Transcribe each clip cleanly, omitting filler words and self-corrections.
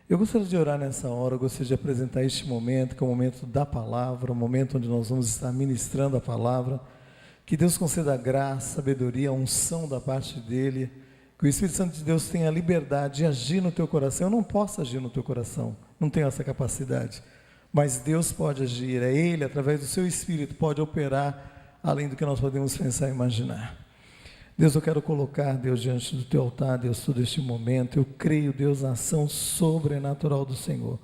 Eu gostaria de orar nessa hora, eu gostaria de apresentar este momento, que é o momento da palavra, o momento onde nós vamos estar ministrando a palavra. Que Deus conceda graça, sabedoria, unção da parte dEle, que o Espírito Santo de Deus tenha liberdade de agir no teu coração. Eu não posso agir no teu coração, não tenho essa capacidade, mas Deus pode agir, é Ele, através do seu Espírito, pode operar além do que nós podemos pensar e imaginar. Deus, eu quero colocar, Deus, diante do teu altar, Deus, todo este momento. Eu creio, Deus, na ação sobrenatural do Senhor.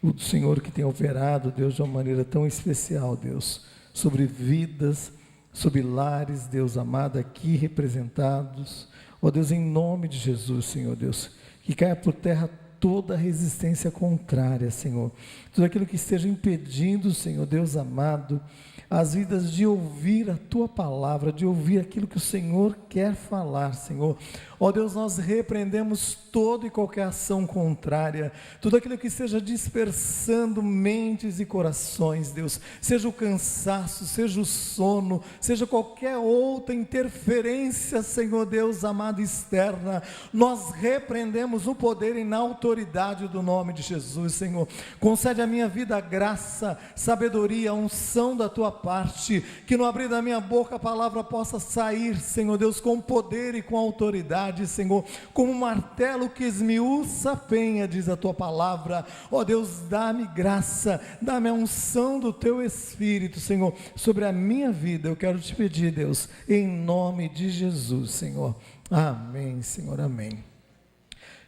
O Senhor que tem operado, Deus, de uma maneira tão especial, Deus, sobre vidas, sobre lares, Deus amado, aqui representados. Ó Deus, em nome de Jesus, Senhor Deus, que caia por terra toda resistência contrária, Senhor. Tudo aquilo que esteja impedindo, Senhor Deus amado, as vidas de ouvir a Tua palavra, de ouvir aquilo que o Senhor quer falar, Senhor. Ó Deus, nós repreendemos toda e qualquer ação contrária, tudo aquilo que esteja dispersando mentes e corações, Deus, seja o cansaço, seja o sono, seja qualquer outra interferência, Senhor Deus amado, externa, nós repreendemos no poder e na autoridade do nome de Jesus, Senhor. Concede à minha vida a graça, sabedoria, a unção da Tua parte, que no abrir da minha boca a palavra possa sair, Senhor Deus, com poder e com autoridade, Senhor, como um martelo que esmiuça a penha, diz a Tua palavra. Ó Deus, dá-me graça, dá-me a unção do Teu Espírito, Senhor, sobre a minha vida. Eu quero te pedir, Deus, em nome de Jesus, Senhor. Amém, Senhor, amém.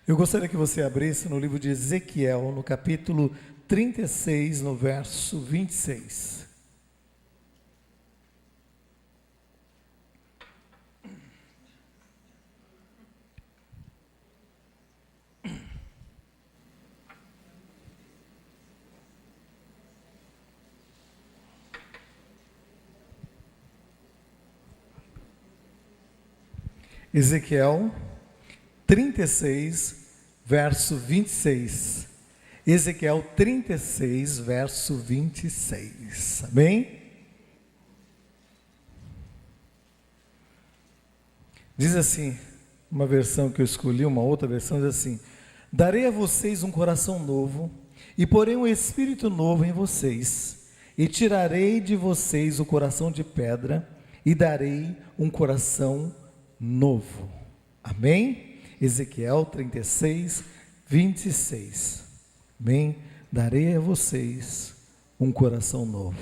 Eu gostaria que você abrisse no livro de Ezequiel, no capítulo 36, no verso 26. Ezequiel 36, verso 26. Ezequiel 36, verso 26. Amém? Diz assim, uma versão que eu escolhi, uma outra versão diz assim: darei a vocês um coração novo, e porei um espírito novo em vocês, e tirarei de vocês o coração de pedra, e darei um coração novo. Amém? Ezequiel 36, 26. Amém? Darei a vocês um coração novo,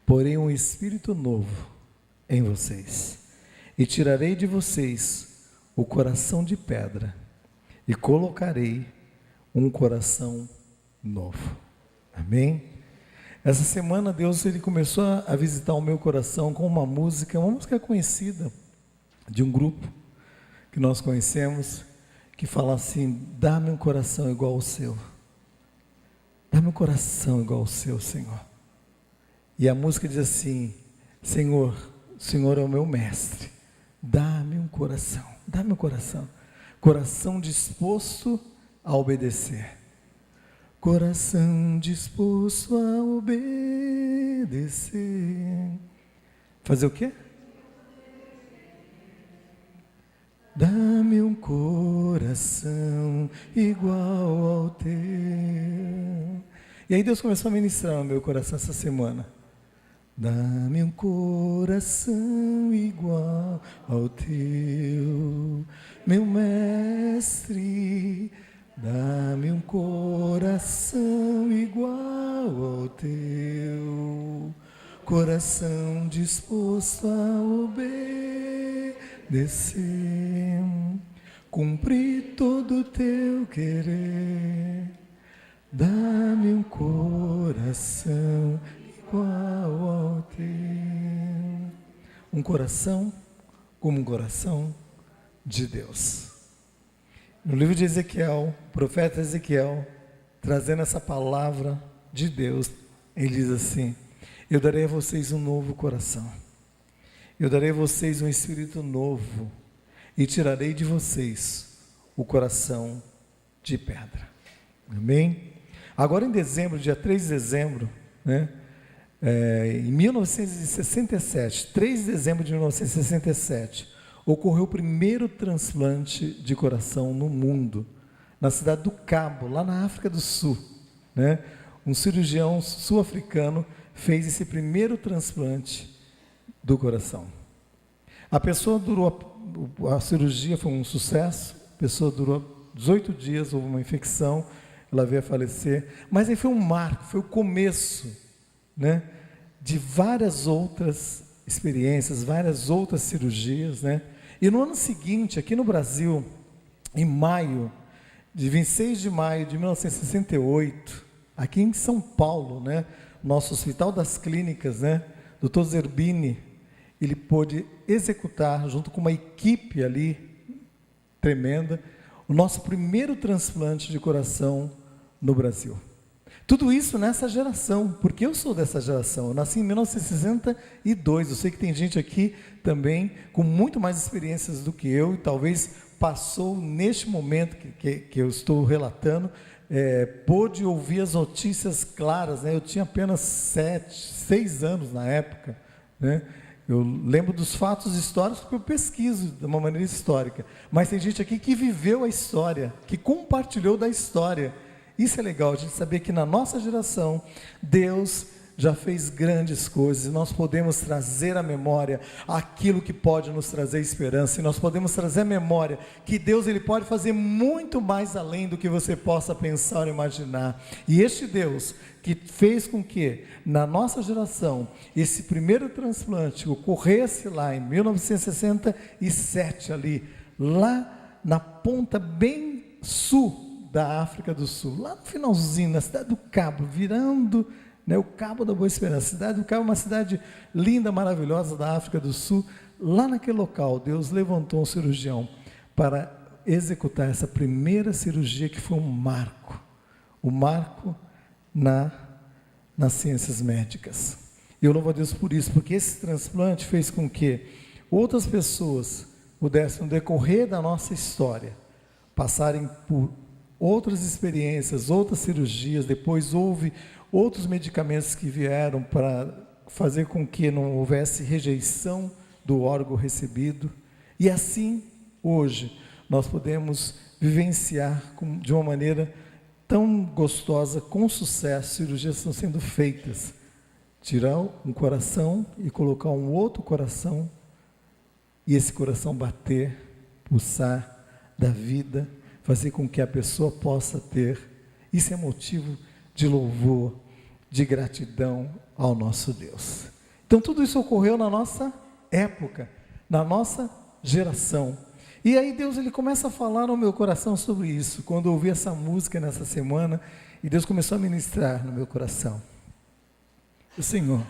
porém um espírito novo em vocês, e tirarei de vocês o coração de pedra, e colocarei um coração novo. Amém? Essa semana Deus ele começou a visitar o meu coração com uma música conhecida, de um grupo que nós conhecemos, que fala assim: dá-me um coração igual ao seu, dá-me um coração igual ao seu, Senhor. E a música diz assim: Senhor, o Senhor é o meu mestre, dá-me um coração, coração disposto a obedecer, coração disposto a obedecer. Fazer o quê? Dá-me um coração igual ao teu. E aí Deus começou a ministrar no meu coração essa semana. Dá-me um coração igual ao teu, meu mestre. Dá-me um coração igual ao teu, coração disposto a obedecer, cumprir todo o teu querer. Dá-me um coração igual ao teu. Um coração como um coração de Deus. No livro de Ezequiel, o profeta Ezequiel, trazendo essa palavra de Deus, ele diz assim: eu darei a vocês um novo coração, eu darei a vocês um espírito novo, e tirarei de vocês o coração de pedra. Amém? Agora em dezembro, dia 3 de dezembro, em 1967, 3 de dezembro de 1967, ocorreu o primeiro transplante de coração no mundo, na cidade do Cabo, lá na África do Sul, né? Um cirurgião sul-africano fez esse primeiro transplante do coração. A cirurgia foi um sucesso, a pessoa durou 18 dias, houve uma infecção, ela veio a falecer, mas aí foi um marco, foi o começo, né, de várias outras experiências, várias outras cirurgias, né? E no ano seguinte, aqui no Brasil, em maio, de 26 de maio de 1968, aqui em São Paulo, né, nosso Hospital das Clínicas, né, Dr. Zerbini, ele pôde executar, junto com uma equipe ali tremenda, o nosso primeiro transplante de coração no Brasil. Tudo isso nessa geração, porque eu sou dessa geração, eu nasci em 1962, eu sei que tem gente aqui também com muito mais experiências do que eu, e talvez passou neste momento que eu estou relatando, pôde ouvir as notícias claras, né? Eu tinha apenas 6 anos na época, né? Eu lembro dos fatos históricos porque eu pesquiso de uma maneira histórica, mas tem gente aqui que viveu a história, que compartilhou da história. Isso é legal, a gente saber que na nossa geração, Deus já fez grandes coisas, e nós podemos trazer à memória aquilo que pode nos trazer esperança, e nós podemos trazer à memória que Deus, Ele pode fazer muito mais além do que você possa pensar ou imaginar. E este Deus que fez com que na nossa geração esse primeiro transplante ocorresse lá em 1967 ali, lá na ponta bem sul da África do Sul, lá no finalzinho, na cidade do Cabo, virando, né, o Cabo da Boa Esperança. A cidade do Cabo é uma cidade linda, maravilhosa da África do Sul. Lá naquele local, Deus levantou um cirurgião para executar essa primeira cirurgia, que foi um marco nas ciências médicas. E eu louvo a Deus por isso, porque esse transplante fez com que outras pessoas pudessem, no decorrer da nossa história, passarem por outras experiências, outras cirurgias. Depois houve outros medicamentos que vieram para fazer com que não houvesse rejeição do órgão recebido. E assim, hoje, nós podemos vivenciar de uma maneira tão gostosa, com sucesso, cirurgias estão sendo feitas. Tirar um coração e colocar um outro coração, e esse coração bater, pulsar, dar vida, fazer com que a pessoa possa ter. Isso é motivo de louvor, de gratidão ao nosso Deus. Então tudo isso ocorreu na nossa época, na nossa geração. E aí Deus, Ele começa a falar no meu coração sobre isso, quando eu ouvi essa música nessa semana, e Deus começou a ministrar no meu coração. O Senhor,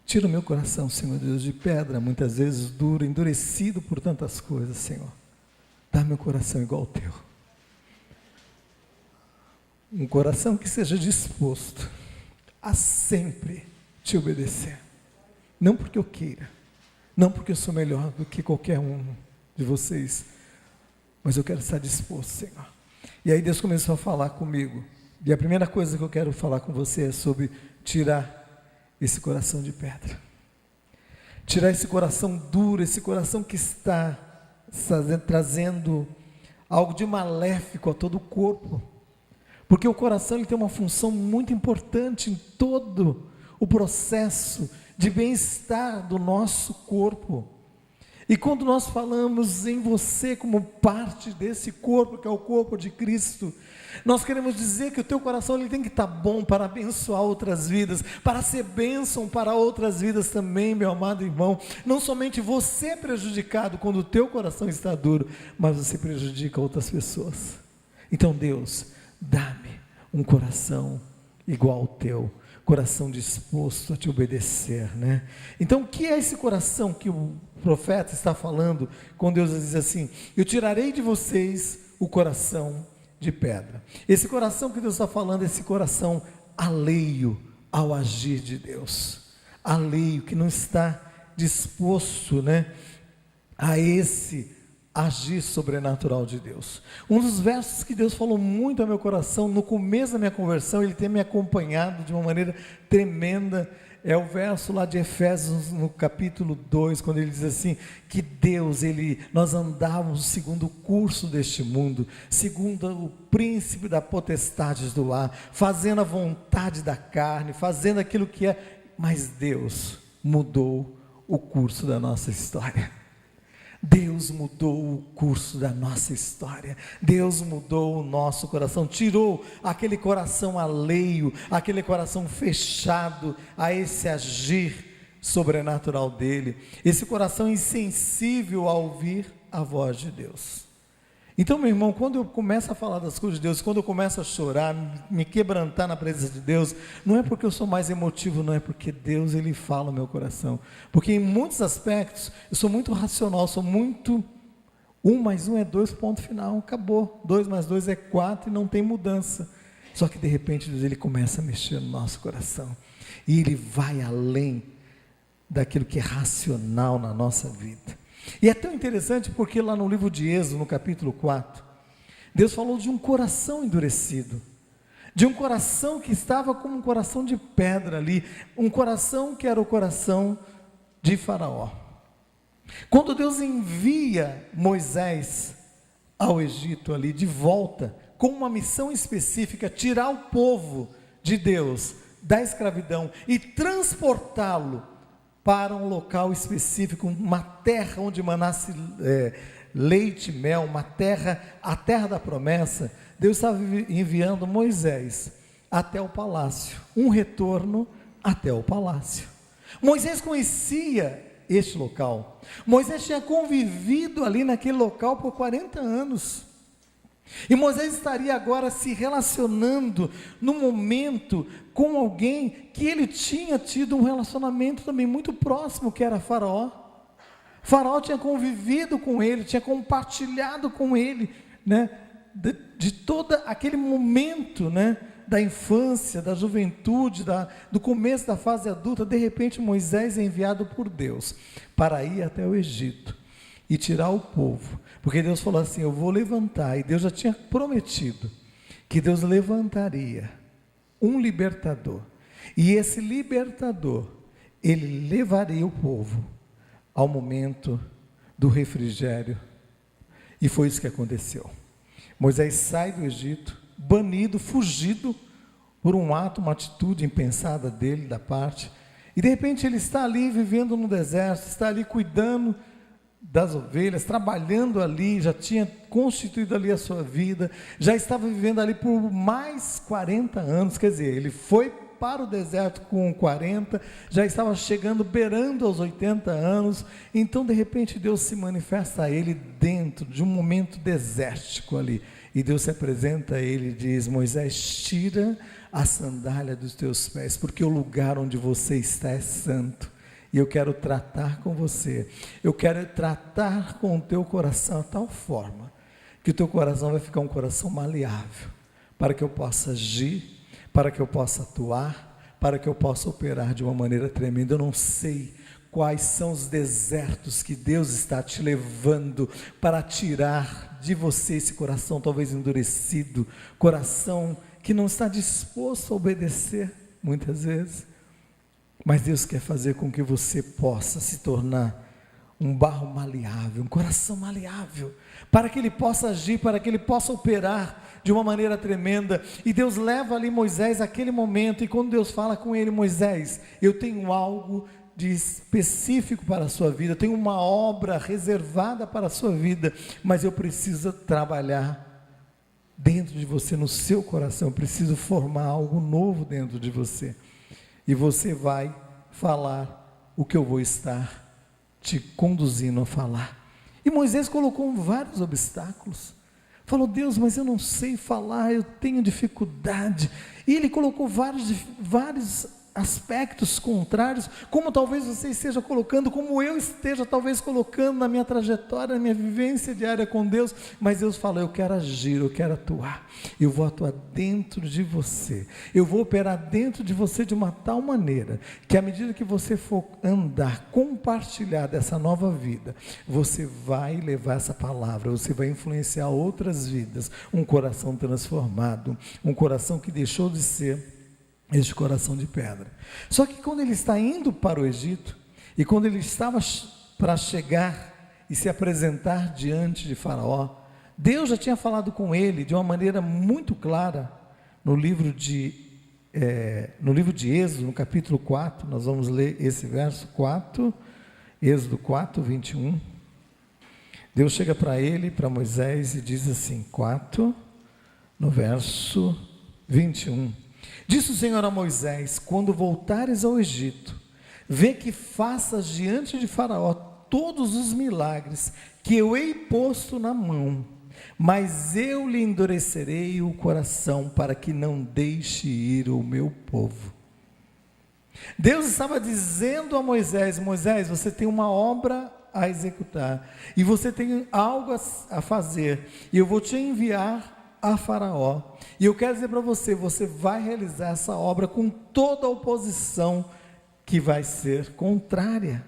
tira o meu coração, Senhor Deus, de pedra, muitas vezes duro, endurecido por tantas coisas, Senhor. Dá meu coração igual ao teu. Um coração que seja disposto a sempre te obedecer. Não porque eu queira, não porque eu sou melhor do que qualquer um de vocês, mas eu quero estar disposto, Senhor. E aí Deus começou a falar comigo. E a primeira coisa que eu quero falar com você é sobre tirar esse coração de pedra. Tirar esse coração duro, esse coração que está trazendo algo de maléfico a todo o corpo, porque o coração, ele tem uma função muito importante em todo o processo de bem-estar do nosso corpo. E quando nós falamos em você como parte desse corpo, que é o corpo de Cristo, nós queremos dizer que o teu coração, ele tem que estar bom para abençoar outras vidas, para ser bênção para outras vidas também, meu amado irmão. Não somente você é prejudicado quando o teu coração está duro, mas você prejudica outras pessoas. Então Deus, dá-me um coração igual ao teu, coração disposto a te obedecer, né? Então o que é esse coração que o profeta está falando, quando Deus diz assim: eu tirarei de vocês o coração de pedra? Esse coração que Deus está falando é esse coração alheio ao agir de Deus, alheio, que não está disposto, né, a esse agir sobrenatural de Deus. Um dos versos que Deus falou muito ao meu coração no começo da minha conversão, ele tem me acompanhado de uma maneira tremenda, É o verso lá de Efésios, no capítulo 2, quando ele diz assim, que Deus, nós andávamos segundo o curso deste mundo, segundo o príncipe da potestade do ar, fazendo a vontade da carne, fazendo aquilo que é, mas Deus mudou o curso da nossa história. Deus mudou o curso da nossa história, Deus mudou o nosso coração, tirou aquele coração alheio, aquele coração fechado a esse agir sobrenatural dele, esse coração insensível a ouvir a voz de Deus. Então, meu irmão, quando eu começo a falar das coisas de Deus, quando eu começo a chorar, me quebrantar na presença de Deus, não é porque eu sou mais emotivo, não, é porque Deus, Ele fala no meu coração, porque em muitos aspectos, eu sou muito racional, sou muito, 1 mais 1 é 2, ponto final, acabou, 2 mais 2 é 4 e não tem mudança, só que de repente Deus, Ele começa a mexer no nosso coração, e Ele vai além daquilo que é racional na nossa vida. E é tão interessante porque lá no livro de Êxodo, no capítulo 4, Deus falou de um coração endurecido, de um coração que estava como um coração de pedra ali, um coração que era o coração de Faraó. Quando Deus envia Moisés ao Egito ali, de volta, com uma missão específica, tirar o povo de Deus da escravidão e transportá-lo para um local específico, uma terra onde manasse leite e mel, a terra da promessa, Deus estava enviando Moisés até o palácio, um retorno até o palácio. Moisés conhecia este local, Moisés tinha convivido ali naquele local por 40 anos, e Moisés estaria agora se relacionando no momento com alguém que ele tinha tido um relacionamento também muito próximo, que era Faraó. Faraó tinha convivido com ele, tinha compartilhado com ele, né, de todo aquele momento, né, da infância, da juventude, do começo da fase adulta. De repente Moisés é enviado por Deus para ir até o Egito e tirar o povo, porque Deus falou assim, eu vou levantar, e Deus já tinha prometido, que Deus levantaria um libertador, e esse libertador, ele levaria o povo ao momento do refrigério, e foi isso que aconteceu. Moisés sai do Egito, banido, fugido, por um ato, uma atitude impensada dele, da parte, e de repente ele está ali vivendo no deserto, está ali cuidando das ovelhas, trabalhando ali, já tinha constituído ali a sua vida, já estava vivendo ali por mais 40 anos, quer dizer, ele foi para o deserto com 40, já estava chegando, beirando aos 80 anos, então de repente Deus se manifesta a ele dentro de um momento desértico ali, e Deus se apresenta a ele e diz, Moisés, tira a sandália dos teus pés, porque o lugar onde você está é santo, e eu quero tratar com você, eu quero tratar com o teu coração de tal forma, que o teu coração vai ficar um coração maleável, para que eu possa agir, para que eu possa atuar, para que eu possa operar de uma maneira tremenda. Eu não sei quais são os desertos que Deus está te levando para tirar de você esse coração talvez endurecido, coração que não está disposto a obedecer muitas vezes, mas Deus quer fazer com que você possa se tornar um barro maleável, um coração maleável, para que Ele possa agir, para que Ele possa operar de uma maneira tremenda. E Deus leva ali Moisés àquele momento, e quando Deus fala com ele, Moisés, eu tenho algo de específico para a sua vida, eu tenho uma obra reservada para a sua vida, mas eu preciso trabalhar dentro de você, no seu coração, eu preciso formar algo novo dentro de você, e você vai falar o que eu vou estar te conduzindo a falar. E Moisés colocou vários obstáculos, falou, Deus, mas eu não sei falar, eu tenho dificuldade, e ele colocou vários aspectos contrários, como talvez você esteja colocando, como eu esteja talvez colocando na minha trajetória, na minha vivência diária com Deus, mas Deus fala, eu quero agir, eu quero atuar, eu vou atuar dentro de você, eu vou operar dentro de você de uma tal maneira, que à medida que você for andar, compartilhar dessa nova vida, você vai levar essa palavra, você vai influenciar outras vidas, um coração transformado, um coração que deixou de ser este coração de pedra. Só que quando ele está indo para o Egito, e quando ele estava para chegar e se apresentar diante de Faraó, Deus já tinha falado com ele de uma maneira muito clara no livro de Êxodo, no capítulo 4, nós vamos ler esse verso 4, Êxodo 4, 21. Deus chega para ele, para Moisés, e diz assim, 4, no verso 21. Disse o Senhor a Moisés: quando voltares ao Egito, vê que faças diante de Faraó todos os milagres que eu hei posto na mão, mas eu lhe endurecerei o coração para que não deixe ir o meu povo. Deus estava dizendo a Moisés: Moisés, você tem uma obra a executar, e você tem algo a fazer, e eu vou te enviar a Faraó, e eu quero dizer para você, você vai realizar essa obra com toda a oposição que vai ser contrária.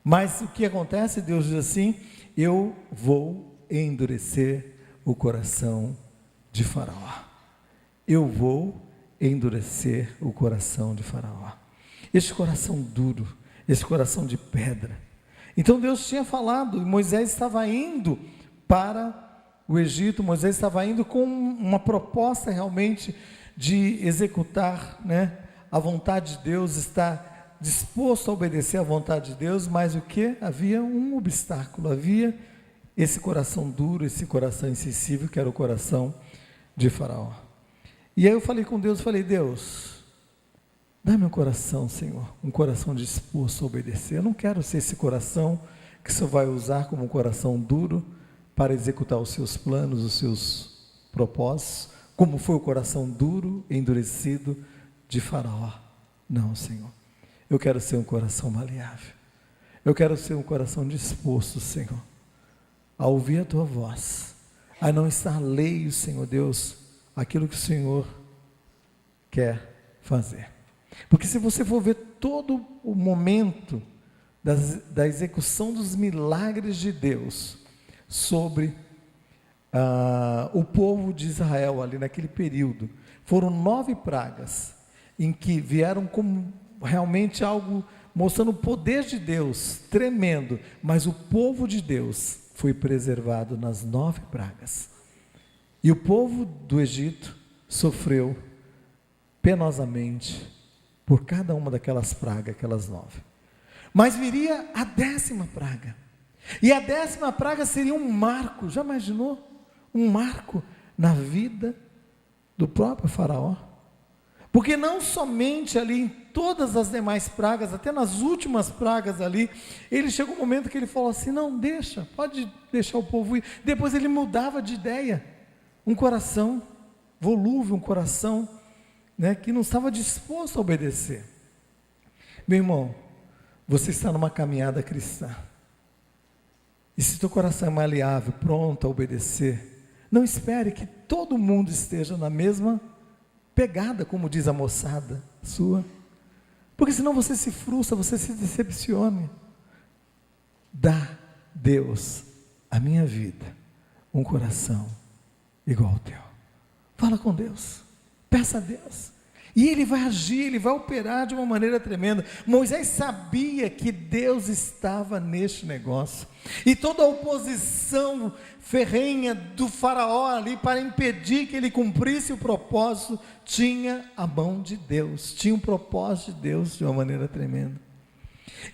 Mas o que acontece? Deus diz assim: eu vou endurecer o coração de Faraó. Eu vou endurecer o coração de Faraó. Este coração duro, esse coração de pedra. Então Deus tinha falado, e Moisés estava indo para o Egito, Moisés estava indo com uma proposta realmente de executar, a vontade de Deus, estar disposto a obedecer à vontade de Deus, mas o que? Havia um obstáculo, havia esse coração duro, esse coração insensível, que era o coração de Faraó. E aí eu falei com Deus, Deus, dá-me um coração, Senhor, um coração disposto a obedecer. Eu não quero ser esse coração que o Senhor vai usar como um coração duro para executar os seus planos, os seus propósitos, como foi o coração duro, endurecido de Faraó. Não, Senhor, eu quero ser um coração maleável. Eu quero ser um coração disposto, Senhor, a ouvir a Tua voz, a não estar alheio, Senhor Deus, aquilo que o Senhor quer fazer. Porque se você for ver todo o momento da execução dos milagres de Deus sobre o povo de Israel ali naquele período, foram 9 pragas em que vieram como realmente algo mostrando o poder de Deus tremendo, mas o povo de Deus foi preservado nas 9 pragas. E o povo do Egito sofreu penosamente por cada uma daquelas pragas, aquelas 9. Mas viria a 10ª praga. E a 10ª praga seria um marco, já imaginou? Um marco na vida do próprio Faraó. Porque não somente ali em todas as demais pragas, até nas últimas pragas ali, ele chegou um momento que ele falou assim, não, pode deixar o povo ir. Depois ele mudava de ideia, um coração volúvel, um coração que não estava disposto a obedecer. Meu irmão, você está numa caminhada cristã, e se teu coração é maleável, pronto a obedecer, não espere que todo mundo esteja na mesma pegada, como diz a moçada sua, porque senão você se frustra, você se decepciona. Dá, Deus, a minha vida, um coração igual ao teu. Fala com Deus, peça a Deus, e Ele vai agir, Ele vai operar de uma maneira tremenda. Moisés sabia que Deus estava neste negócio, e toda a oposição ferrenha do faraó ali, para impedir que ele cumprisse o propósito, tinha a mão de Deus, tinha um propósito de Deus de uma maneira tremenda.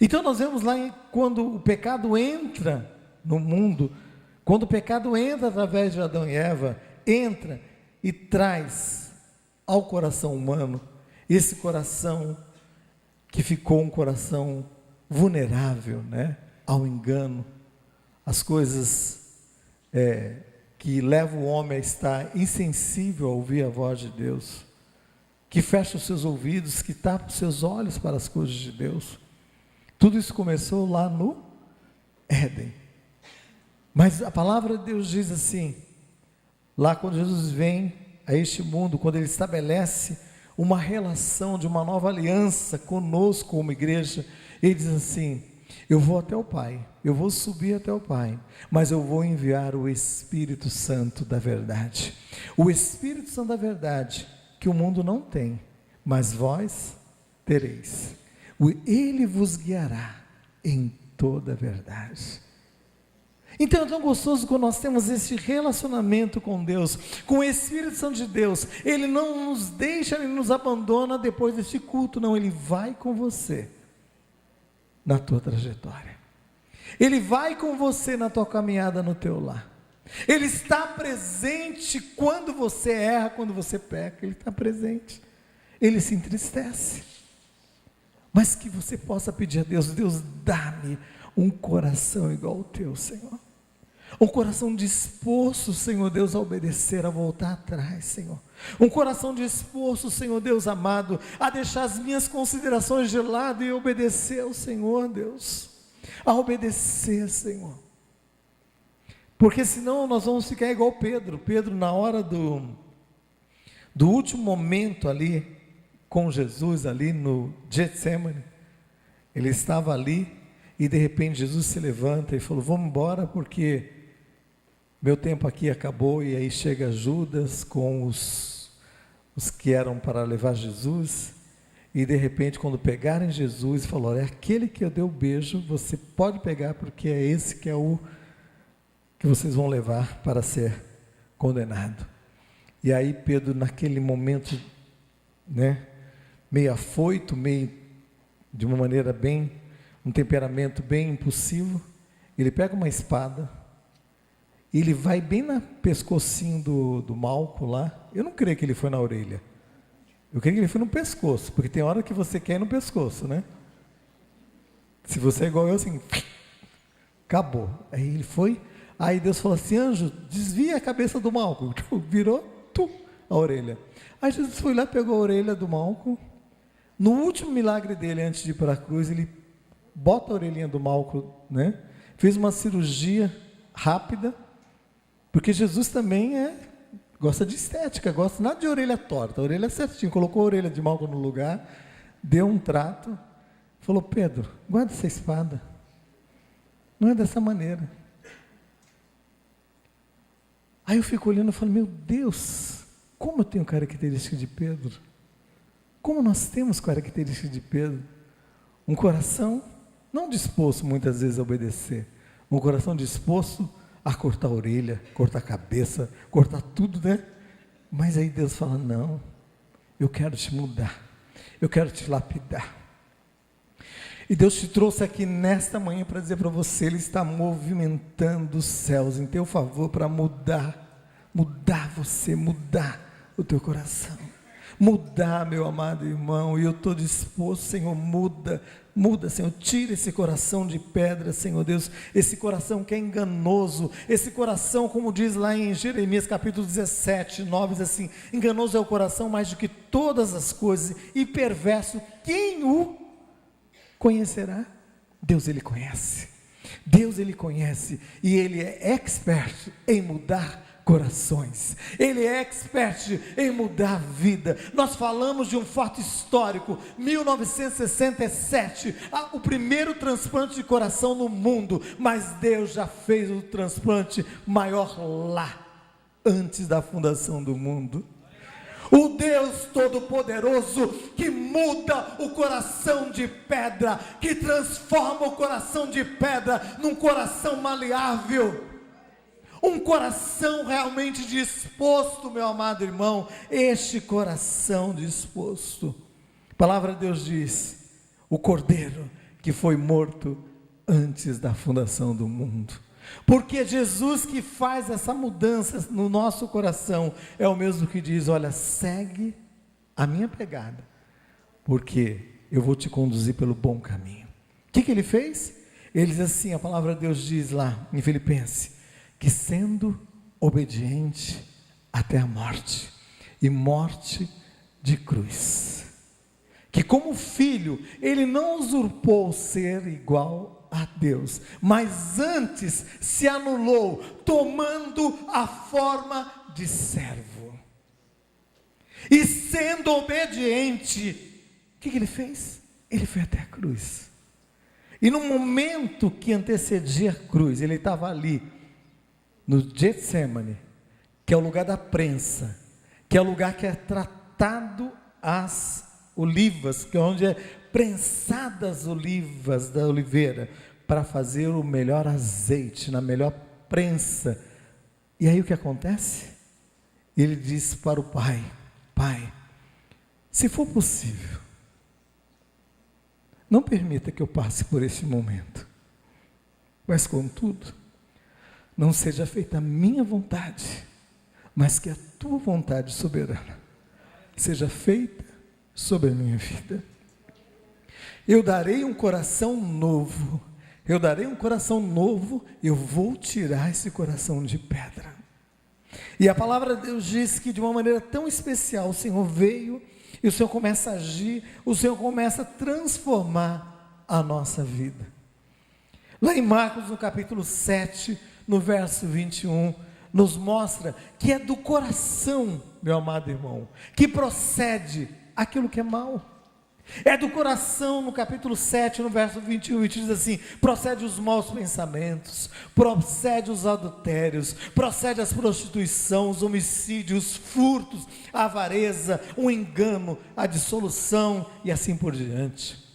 Então nós vemos lá, quando o pecado entra no mundo, quando o pecado entra através de Adão e Eva, entra e traz ao coração humano, esse coração que ficou um coração vulnerável, ao engano, as coisas que levam o homem a estar insensível a ouvir a voz de Deus, que fecha os seus ouvidos, que tapa os seus olhos para as coisas de Deus. Tudo isso começou lá no Éden. Mas a palavra de Deus diz assim, lá quando Jesus vem a este mundo, quando Ele estabelece uma relação de uma nova aliança conosco como igreja, Ele diz assim, eu vou até o Pai, eu vou subir até o Pai, mas eu vou enviar o Espírito Santo da verdade. O Espírito Santo da verdade, que o mundo não tem, mas vós tereis. Ele vos guiará em toda a verdade. Então é tão gostoso quando nós temos esse relacionamento com Deus, com o Espírito Santo de Deus. Ele não nos deixa, ele nos abandona depois deste culto, não, ele vai com você na tua trajetória. Ele vai com você na tua caminhada no teu lar. Ele está presente quando você erra, quando você peca, ele está presente. Ele se entristece. Mas que você possa pedir a Deus: Deus, dá-me um coração igual ao teu, Senhor. Um coração disposto, Senhor Deus, a obedecer, a voltar atrás, Senhor. Um coração disposto, Senhor Deus amado, a deixar as minhas considerações de lado e obedecer ao Senhor, Deus. A obedecer, Senhor. Porque senão nós vamos ficar igual Pedro. Pedro, na hora do último momento ali, com Jesus ali no Getsemane, ele estava ali e de repente Jesus se levanta e falou: vamos embora porque meu tempo aqui acabou. E aí chega Judas com os que eram para levar Jesus, e de repente quando pegarem Jesus, falou: é aquele que eu dei o beijo, você pode pegar porque é esse que é o que vocês vão levar para ser condenado. E aí Pedro, naquele momento, meio afoito, meio de uma maneira bem, um temperamento bem impulsivo, ele pega uma espada, e ele vai bem no pescocinho do Malco lá. Eu não creio que ele foi na orelha, eu creio que ele foi no pescoço, porque tem hora que você quer ir no pescoço, né? Se você é igual eu, assim, acabou. Aí ele foi, aí Deus falou assim: anjo, desvia a cabeça do Malco. Virou a orelha. Aí Jesus foi lá, pegou a orelha do Malco. No último milagre dele, antes de ir para a cruz, ele bota a orelhinha do Malco, fez uma cirurgia rápida, porque Jesus também gosta de estética, gosta nada de orelha torta, a orelha certinha. Colocou a orelha de Malco no lugar, deu um trato, falou: Pedro, guarda essa espada, não é dessa maneira. Aí eu fico olhando e falo: meu Deus, como eu tenho característica de Pedro, como nós temos característica de Pedro, um coração não disposto muitas vezes a obedecer, um coração disposto a cortar a orelha, cortar a cabeça, cortar tudo, mas aí Deus fala: não, eu quero te mudar, eu quero te lapidar. E Deus te trouxe aqui nesta manhã para dizer para você: Ele está movimentando os céus em teu favor para mudar você, mudar o teu coração, mudar, meu amado irmão. E eu estou disposto, Senhor, muda, Senhor, tira esse coração de pedra, Senhor Deus, esse coração que é enganoso, esse coração, como diz lá em Jeremias capítulo 17, 9, diz assim: enganoso é o coração mais do que todas as coisas, e perverso, quem o conhecerá? Deus, Ele conhece, e Ele é expert em mudar corações, Ele é expert em mudar a vida. Nós falamos de um fato histórico, 1967, o primeiro transplante de coração no mundo, mas Deus já fez o transplante maior lá, antes da fundação do mundo. O Deus Todo-Poderoso que muda o coração de pedra, que transforma o coração de pedra num coração maleável, um coração realmente disposto, meu amado irmão. Este coração disposto, a palavra de Deus diz: o Cordeiro que foi morto antes da fundação do mundo. Porque Jesus que faz essa mudança no nosso coração é o mesmo que diz: olha, segue a minha pegada, porque eu vou te conduzir pelo bom caminho. O que Ele fez? Ele diz assim, a palavra de Deus diz lá em Filipenses, que sendo obediente até a morte, e morte de cruz, que como filho, Ele não usurpou ser igual a Deus, mas antes se anulou, tomando a forma de servo, e sendo obediente, o que Ele fez? Ele foi até a cruz, e no momento que antecedia a cruz, Ele estava ali, no Getsemane, que é o lugar da prensa, que é o lugar que é tratado as olivas, que é onde é prensadas olivas da oliveira, para fazer o melhor azeite, na melhor prensa. E aí o que acontece? Ele diz para o pai: Pai, se for possível, não permita que eu passe por esse momento, mas contudo, não seja feita a minha vontade, mas que a tua vontade soberana seja feita sobre a minha vida. Eu darei um coração novo, eu darei um coração novo, eu vou tirar esse coração de pedra. E a palavra de Deus diz que de uma maneira tão especial o Senhor veio, e o Senhor começa a agir, o Senhor começa a transformar a nossa vida. Lá em Marcos, no capítulo 7, no verso 21, nos mostra que é do coração, meu amado irmão, que procede aquilo que é mal. É do coração, no capítulo 7, no verso 21, e diz assim: procede os maus pensamentos, procede os adultérios, procede as prostituição, os homicídios, os furtos, a avareza, o engano, a dissolução e assim por diante.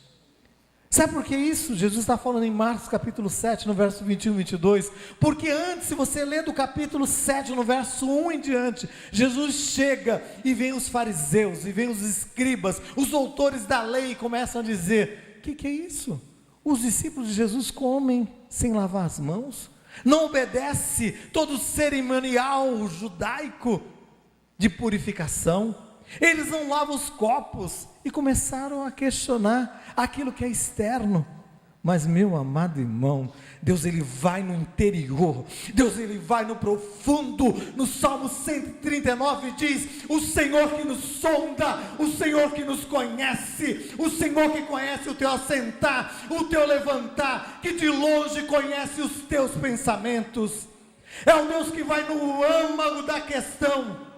Sabe por que isso? Jesus está falando em Marcos capítulo 7, no verso 21 e 22, porque antes, se você ler do capítulo 7, no verso 1 em diante, Jesus chega e vem os fariseus, e vem os escribas, os doutores da lei, e começam a dizer: o que é isso? Os discípulos de Jesus comem sem lavar as mãos? Não obedece todo o cerimonial judaico de purificação? Eles não lavam os copos, e começaram a questionar aquilo que é externo. Mas, meu amado irmão, Deus ele vai no interior, Deus ele vai no profundo. No Salmo 139 diz: o Senhor que nos sonda, o Senhor que nos conhece, o Senhor que conhece o teu assentar, o teu levantar, que de longe conhece os teus pensamentos. É o Deus que vai no âmago da questão.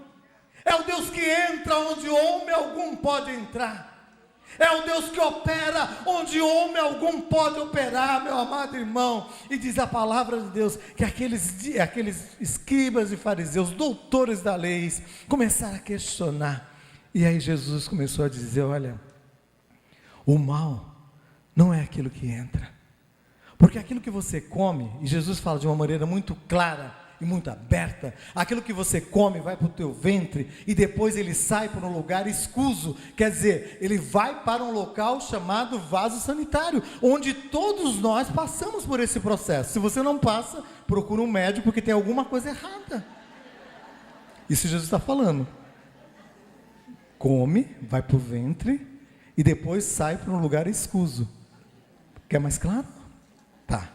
É o Deus que entra onde homem algum pode entrar. É o Deus que opera onde homem algum pode operar, meu amado irmão. E diz a palavra de Deus que aqueles escribas e fariseus, doutores da lei, começaram a questionar. E aí Jesus começou a dizer: olha, o mal não é aquilo que entra, porque aquilo que você come, e Jesus fala de uma maneira muito clara e muito aberta, aquilo que você come vai para o teu ventre, e depois ele sai para um lugar escuso, quer dizer, ele vai para um local chamado vaso sanitário, onde todos nós passamos por esse processo. Se você não passa, procura um médico, porque tem alguma coisa errada. Isso Jesus está falando. Come, vai para o ventre, e depois sai para um lugar escuso. Quer mais claro? Tá.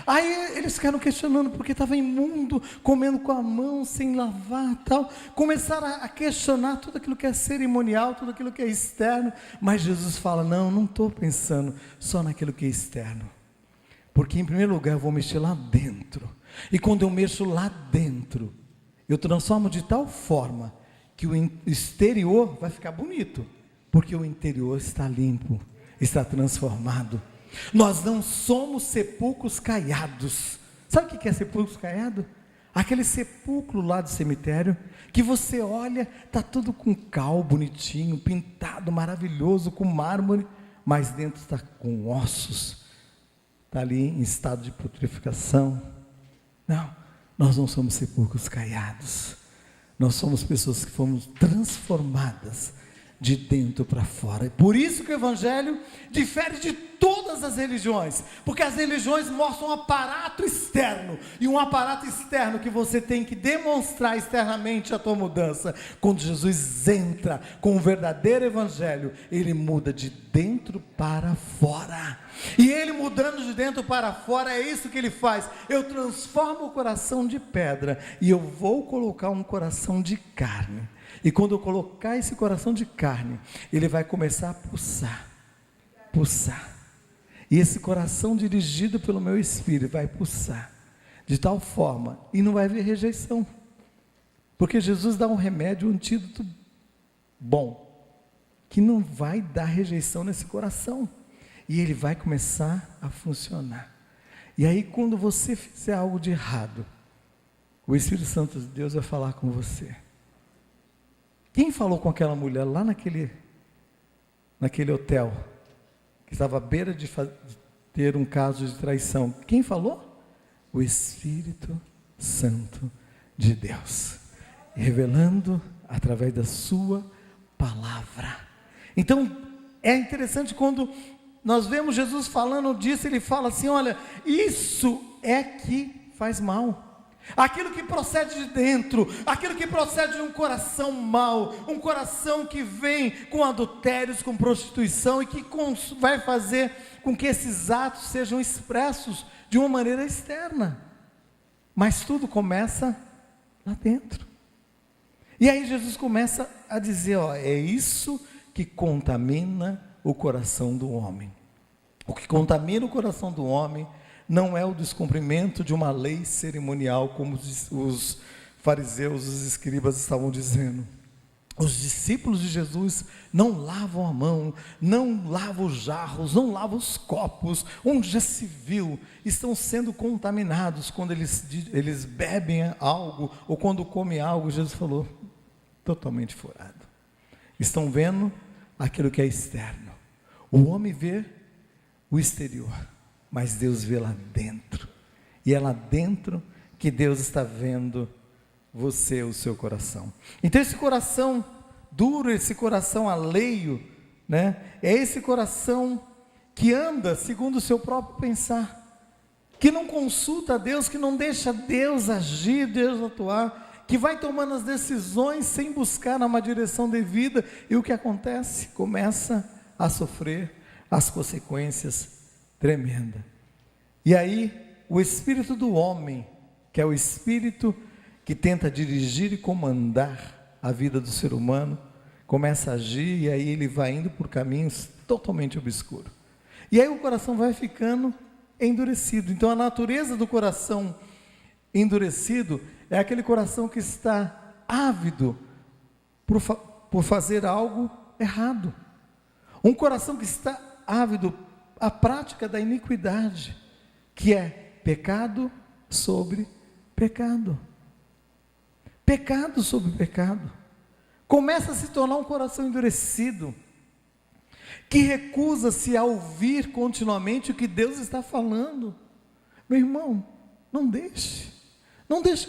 Aí eles ficaram questionando porque estava imundo, comendo com a mão, sem lavar tal. Começaram a questionar tudo aquilo que é cerimonial, tudo aquilo que é externo. Mas Jesus fala: não estou pensando só naquilo que é externo, porque em primeiro lugar eu vou mexer lá dentro. E quando eu mexo lá dentro, eu transformo de tal forma que o exterior vai ficar bonito, porque o interior está limpo, está transformado. Nós não somos sepulcros caiados. Sabe o que é sepulcro caiado? Aquele sepulcro lá do cemitério, que você olha, está tudo com cal, bonitinho, pintado, maravilhoso, com mármore, mas dentro está com ossos, está ali em estado de putrefação. Não, nós não somos sepulcros caiados. Nós somos pessoas que fomos transformadas de dentro para fora. E por isso que o Evangelho difere de todas as religiões, porque as religiões mostram um aparato externo, e um aparato externo que você tem que demonstrar externamente a tua mudança. Quando Jesus entra com o verdadeiro Evangelho, ele muda de dentro para fora. E ele mudando de dentro para fora, é isso que ele faz. Eu transformo o coração de pedra e eu vou colocar um coração de carne. E quando eu colocar esse coração de carne, ele vai começar a pulsar, pulsar. E esse coração dirigido pelo meu Espírito vai pulsar de tal forma, e não vai haver rejeição, porque Jesus dá um remédio, um antídoto bom, que não vai dar rejeição nesse coração, e ele vai começar a funcionar. E aí quando você fizer algo de errado, o Espírito Santo de Deus vai falar com você. Quem falou com aquela mulher lá naquele naquele hotel, que estava à beira de ter um caso de traição. Quem falou? O Espírito Santo de Deus, revelando através da sua palavra. Então, é interessante quando nós vemos Jesus falando disso, ele fala assim, olha, isso é que faz mal. Aquilo que procede de dentro, aquilo que procede de um coração mau, um coração que vem com adultérios, com prostituição, e que vai fazer com que esses atos sejam expressos de uma maneira externa. Mas tudo começa lá dentro. E aí Jesus começa a dizer, ó, é isso que contamina o coração do homem. O que contamina o coração do homem não é o descumprimento de uma lei cerimonial, como os fariseus, os escribas estavam dizendo. Os discípulos de Jesus não lavam a mão, não lavam os jarros, não lavam os copos, onde já se viu, estão sendo contaminados quando eles bebem algo, ou quando comem algo. Jesus falou, totalmente furado. Estão vendo aquilo que é externo. O homem vê o exterior, mas Deus vê lá dentro, e é lá dentro que Deus está vendo você, o seu coração. Então esse coração duro, esse coração alheio, né, é esse coração que anda segundo o seu próprio pensar, que não consulta a Deus, que não deixa Deus agir, Deus atuar, que vai tomando as decisões sem buscar uma direção devida, e o que acontece? Começa a sofrer as consequências tremenda. E aí, o espírito do homem, que é o espírito que tenta dirigir e comandar a vida do ser humano, começa a agir, e aí ele vai indo por caminhos totalmente obscuros. E aí o coração vai ficando endurecido. Então a natureza do coração endurecido é aquele coração que está ávido por fazer algo errado. Um coração que está ávido a prática da iniquidade, que é pecado sobre pecado. Pecado sobre pecado. Começa a se tornar um coração endurecido, que recusa-se a ouvir continuamente o que Deus está falando. Meu irmão, não deixe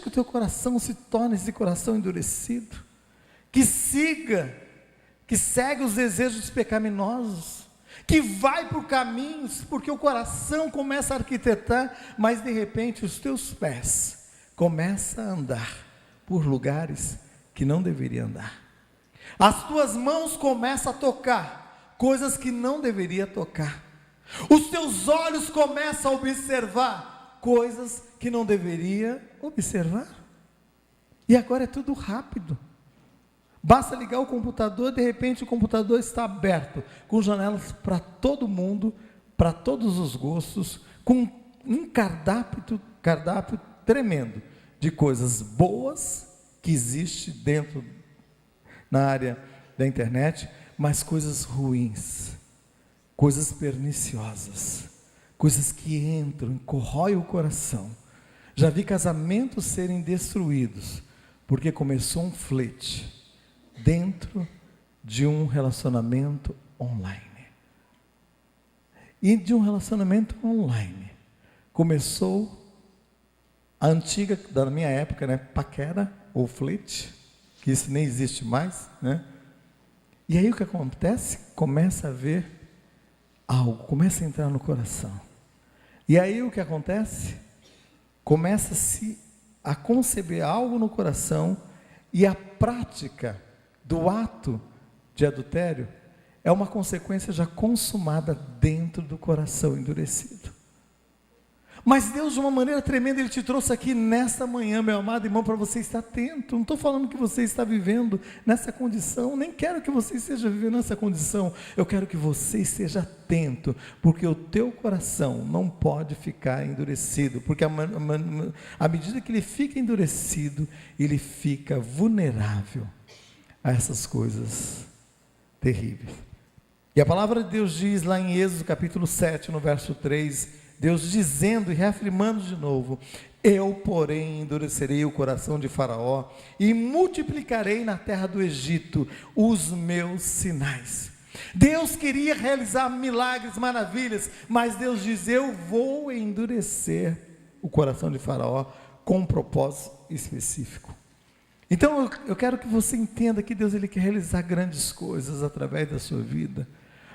que o teu coração se torne esse coração endurecido, que segue os desejos pecaminosos, que vai por caminhos, porque o coração começa a arquitetar, mas de repente os teus pés começam a andar por lugares que não deveria andar. As tuas mãos começam a tocar coisas que não deveria tocar. Os teus olhos começam a observar coisas que não deveria observar. E agora é tudo rápido. Basta ligar o computador, de repente o computador está aberto, com janelas para todo mundo, para todos os gostos, com um cardápio tremendo de coisas boas que existe dentro na área da internet, mas coisas ruins, coisas perniciosas, coisas que entram, corroem o coração. Já vi casamentos serem destruídos, porque começou um flerte dentro de um relacionamento online. E de um relacionamento online começou a antiga, da minha época, né, paquera ou flerte, que isso nem existe mais, né? E aí o que acontece? Começa a ver algo, começa a entrar no coração. E aí o que acontece? Começa-se a conceber algo no coração, e a prática do ato de adultério é uma consequência já consumada dentro do coração endurecido. Mas Deus, de uma maneira tremenda, Ele te trouxe aqui nesta manhã, meu amado irmão, para você estar atento. Não estou falando que você está vivendo nessa condição, nem quero que você esteja vivendo nessa condição. Eu quero que você esteja atento, porque o teu coração não pode ficar endurecido, porque à medida que ele fica endurecido, ele fica vulnerável a essas coisas terríveis. E a palavra de Deus diz lá em Êxodo capítulo 7, no verso 3, Deus dizendo e reafirmando de novo: eu, porém, endurecerei o coração de Faraó e multiplicarei na terra do Egito os meus sinais. Deus queria realizar milagres, maravilhas, mas Deus diz: eu vou endurecer o coração de Faraó com um propósito específico. Então eu quero que você entenda que Deus, Ele quer realizar grandes coisas através da sua vida,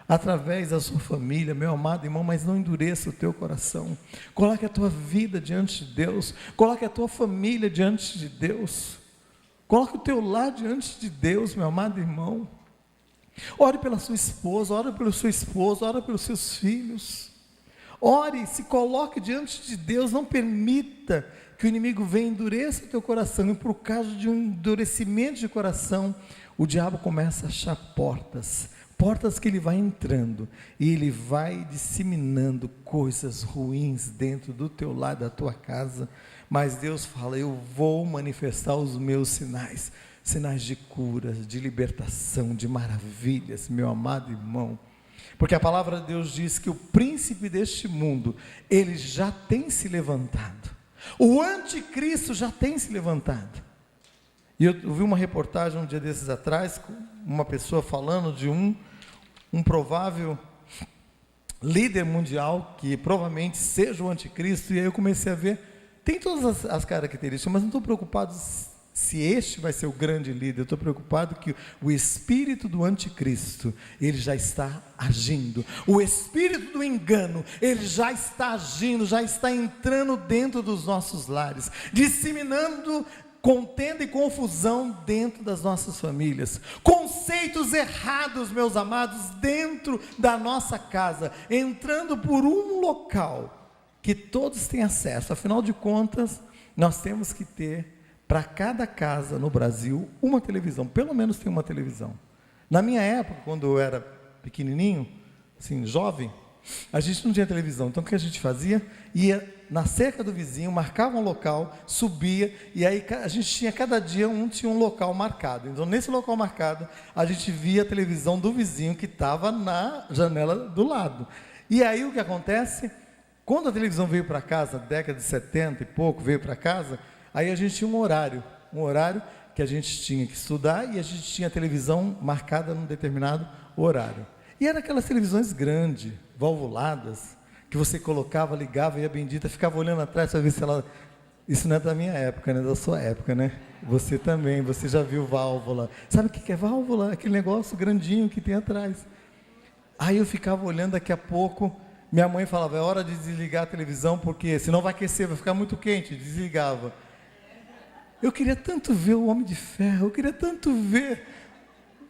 através da sua família, meu amado irmão, mas não endureça o teu coração. Coloque a tua vida diante de Deus, coloque a tua família diante de Deus, coloque o teu lar diante de Deus, meu amado irmão. Ore pela sua esposa, ore pelo seu esposo, ore pelos seus filhos. Ore, se coloque diante de Deus, não permita que o inimigo venha e endureça o teu coração, e por causa de um endurecimento de coração, o diabo começa a achar portas que ele vai entrando, e ele vai disseminando coisas ruins dentro do teu lar, da tua casa. Mas Deus fala: eu vou manifestar os meus sinais de cura, de libertação, de maravilhas, meu amado irmão, porque a palavra de Deus diz que o príncipe deste mundo, ele já tem se levantado, o anticristo já tem se levantado. E eu vi uma reportagem um dia desses atrás, com uma pessoa falando de um provável líder mundial, que provavelmente seja o anticristo. E aí eu comecei a ver, tem todas as características, mas não estou preocupado se este vai ser o grande líder. Eu estou preocupado que o espírito do anticristo, ele já está agindo. O espírito do engano, ele já está agindo, já está entrando dentro dos nossos lares, disseminando contenda e confusão dentro das nossas famílias, conceitos errados, meus amados, dentro da nossa casa, entrando por um local que todos têm acesso. Afinal de contas, nós temos que ter para cada casa no Brasil uma televisão, pelo menos tem uma televisão. Na minha época, quando eu era pequenininho, assim, jovem, a gente não tinha televisão. Então o que a gente fazia? Ia na cerca do vizinho, marcava um local, subia, e aí a gente tinha, cada dia tinha um local marcado. Então nesse local marcado, a gente via a televisão do vizinho que estava na janela do lado. E aí o que acontece? Quando a televisão veio para casa, década de 70 e pouco, veio para casa, aí a gente tinha um horário que a gente tinha que estudar, e a gente tinha a televisão marcada num determinado horário. E eram aquelas televisões grandes, valvuladas, que você colocava, ligava, e a bendita ficava olhando atrás para ver se ela... Isso não é da minha época, né? Da sua época, né? Você também, você já viu válvula. Sabe o que é válvula? Aquele negócio grandinho que tem atrás. Aí eu ficava olhando, daqui a pouco, minha mãe falava: é hora de desligar a televisão, porque senão vai aquecer, vai ficar muito quente. Desligava. Eu queria tanto ver o Homem de Ferro, eu queria tanto ver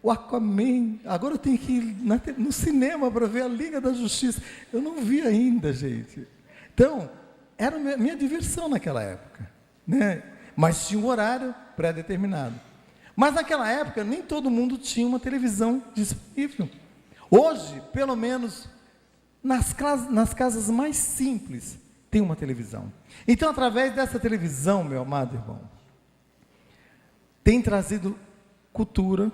o Aquaman. Agora eu tenho que ir no cinema para ver a Liga da Justiça. Eu não vi ainda, gente. Então, era a minha diversão naquela época, né? Mas tinha um horário pré-determinado. Mas naquela época, nem todo mundo tinha uma televisão disponível. Hoje, pelo menos, nas casas mais simples, tem uma televisão. Então, através dessa televisão, meu amado irmão, tem trazido cultura,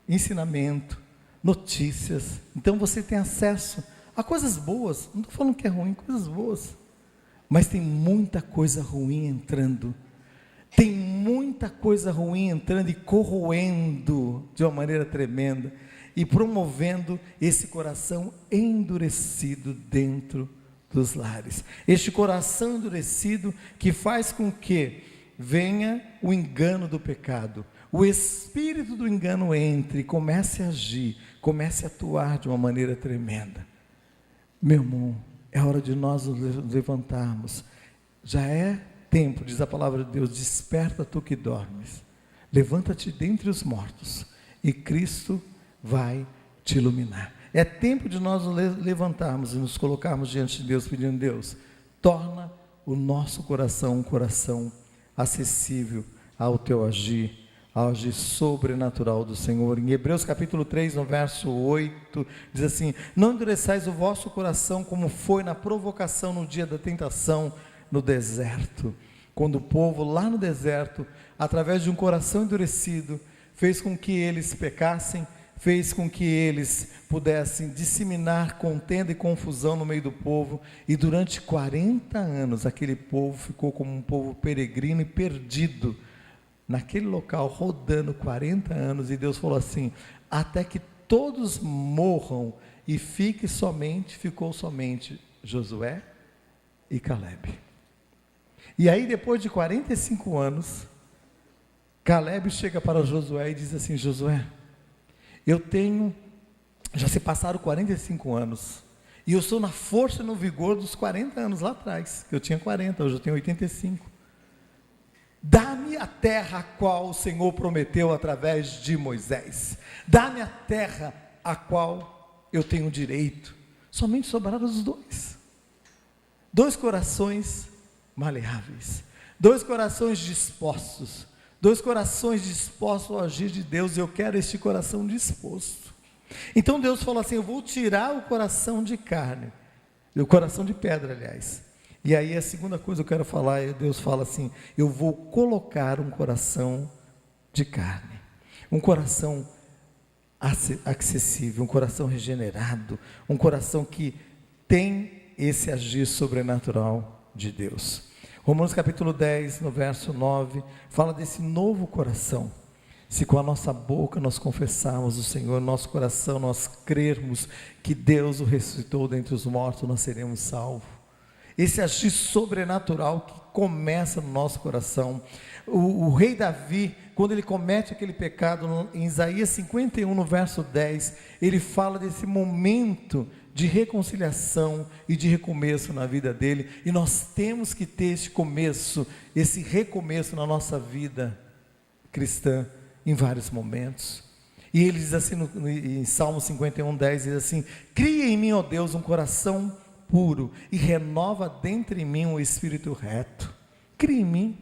ensinamento, notícias. Então você tem acesso a coisas boas. Não estou falando que é ruim, coisas boas. Mas tem muita coisa ruim entrando. Tem muita coisa ruim entrando e corroendo de uma maneira tremenda, e promovendo esse coração endurecido dentro dos lares. Este coração endurecido que faz com que venha o engano do pecado, o espírito do engano entre e comece a agir, comece a atuar de uma maneira tremenda. Meu irmão, é hora de nós nos levantarmos. Já é tempo, diz a palavra de Deus: desperta tu que dormes, levanta-te dentre os mortos, e Cristo vai te iluminar. É tempo de nós nos levantarmos e nos colocarmos diante de Deus, pedindo: Deus, torna o nosso coração um coração acessível ao teu agir, ao agir sobrenatural do Senhor. Em Hebreus capítulo 3, no verso 8, diz assim: não endureçais o vosso coração como foi na provocação no dia da tentação no deserto, quando o povo lá no deserto, através de um coração endurecido, fez com que eles pecassem, fez com que eles pudessem disseminar contenda e confusão no meio do povo, e durante 40 anos aquele povo ficou como um povo peregrino e perdido naquele local, rodando 40 anos, e Deus falou assim: até que todos morram e ficou somente Josué e Caleb. E aí, depois de 45 anos, Caleb chega para Josué e diz assim: Josué, já se passaram 45 anos, e eu estou na força e no vigor dos 40 anos lá atrás. Eu tinha 40, hoje eu tenho 85. Dá-me a terra a qual o Senhor prometeu através de Moisés. Dá-me a terra a qual eu tenho direito. Somente sobraram os dois corações maleáveis, dois corações dispostos a agir de Deus. E eu quero este coração disposto. Então Deus falou assim: eu vou tirar o coração de carne, o coração de pedra, aliás. E aí a segunda coisa que eu quero falar, Deus fala assim: eu vou colocar um coração de carne, um coração acessível, um coração regenerado, um coração que tem esse agir sobrenatural de Deus. Romanos capítulo 10, no verso 9, fala desse novo coração. Se com a nossa boca nós confessarmos o Senhor, nosso coração nós crermos que Deus o ressuscitou dentre os mortos, nós seremos salvos. Esse agir sobrenatural que começa no nosso coração. O rei Davi, quando ele comete aquele pecado, em Isaías 51, no verso 10, ele fala desse momento de reconciliação e de recomeço na vida dele. E nós temos que ter esse recomeço na nossa vida cristã, em vários momentos. E ele diz assim, em Salmo 51, 10, diz assim: cria em mim, ó Deus, um coração puro, e renova dentro em mim um espírito reto. Cria em mim.